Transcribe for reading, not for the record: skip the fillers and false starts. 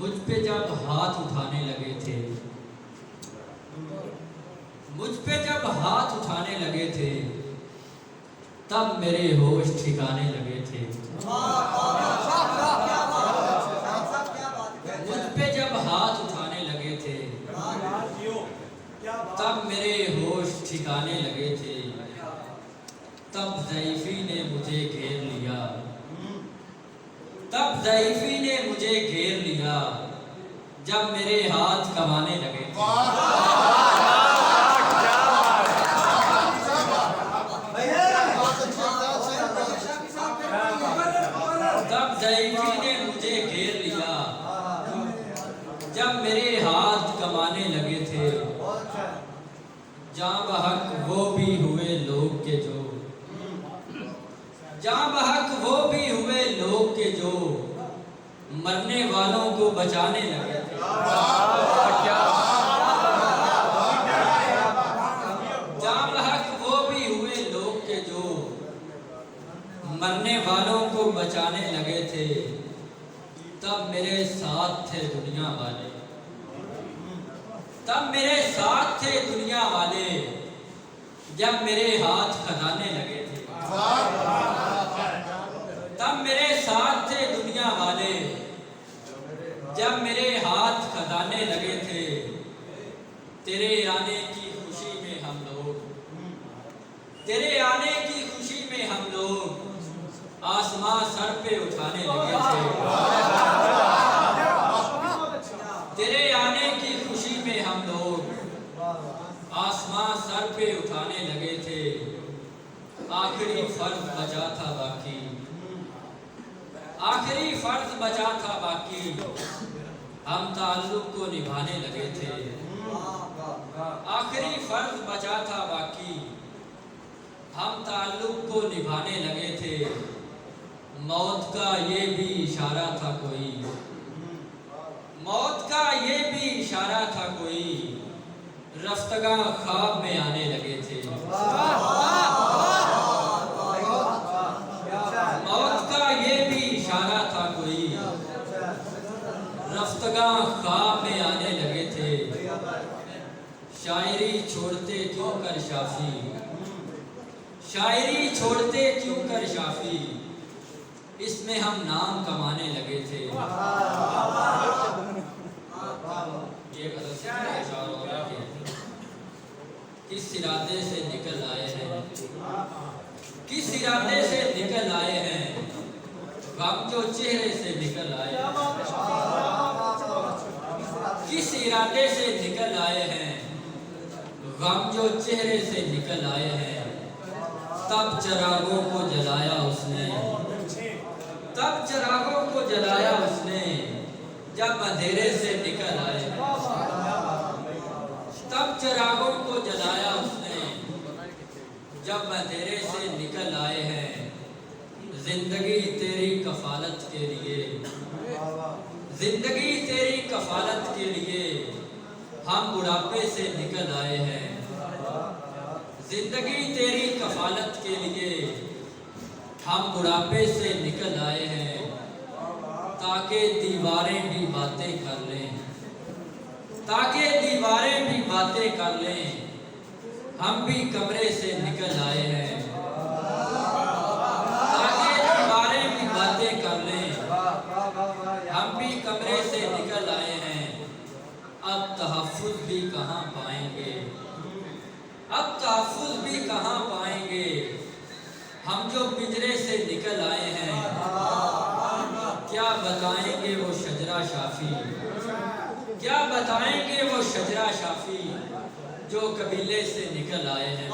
मुझ पे जब हाथ उठाने लगे थे, मुझ पे जब हाथ उठाने लगे थे, तब मेरे होश ठिकाने लगे थे। मुझ पे जब हाथ उठाने लगे थे, तब मेरे होश ठिकाने लगे थे। तब ज़ईफ़ी ने मुझे घेर लिया, तब ज़ईफ़ी ने मुझे घेर लिया, जब मेरे हाथ कमाने लगे थे। तब ज़ईफ़ी ने मुझे घेर लिया, जब मेरे हाथ कमाने लगे थे। जाँ बहक वो भी हुए लोग के जो, जाँ बहक वो भी हुए लोग के जो मरने वालों को बचाने लगे थे। जाँ बहक वो भी हुए लोग के जो मरने वालों को बचाने लगे थे। तब मेरे साथ थे दुनिया वाले, तब मेरे साथ थे दुनिया वाले, जब मेरे हाथ खदाने लगे थे। तब मेरे साथ थे दुनिया वाले, जब मेरे हाथ खदाने लगे थे। तेरे आने की खुशी में हम लोग, तेरे आने की खुशी में हम लोग आसमां सर पे उठाने लगे थे। तेरे आने की खुशी में हम लोग आसमां सर पे उठाने लगे थे। आखिरी फर्ज बचा था बाकी, आखिरी फर्ज बचा था बाकी, हम ताल्लुक को निभाने लगे थे। आखिरी फर्ज बचा था बाकी, हम ताल्लुक को निभाने लगे थे। मौत का ये भी इशारा था कोई, मौत का ये भी इशारा था कोई, रफ्तगा ख्वाब में आने लगे थे। मौत का ये भी इशारा था कोई, रफ्तगा ख्वाब में आने लगे थे। शायरी छोड़ते क्यों कर शाफी, शायरी छोड़ते क्यों कर शाफी, इसमें हम नाम कमाने लगे थे। ये किस इरादे से निकल आए हैं, किस इरादे से निकल आए हैं, गम जो चेहरे से निकल आए हैं। किस इरादे से निकल आए हैं, गम जो चेहरे से निकल आए हैं। तब चिरागों को जलाया उसने, तब चिरागों को जलाया उसने, जब अंधेरे से निकल आए। तब चिरागों को जलाया उसने, जब अंधेरे से निकल आए हैं। जिंदगी तेरी कफालत के लिए, जिंदगी तेरी कफालत के लिए, हम बुढ़ापे से निकल आए हैं। जिंदगी तेरी कफालत के लिए, हम बुढ़ापे से निकल आए हैं। ताकि दीवारें भी बातें कर लें, ताकि दीवारें भी बातें कर लें, हम भी कमरे से निकल आए हैं। ताकि दीवारें भी बातें कर लें, हम भी कमरे से निकल आए हैं। अब तहफ़्फ़ुज़ भी कहाँ पाएंगे, अब तहफ़्फ़ुज़ भी कहाँ पाएंगे, हम जो पिंजरे से निकल आए हैं। क्या बताएंगे वो शजरा शाफी, क्या बताएंगे वो शजरा शाफी, जो कबीले से निकल आए हैं।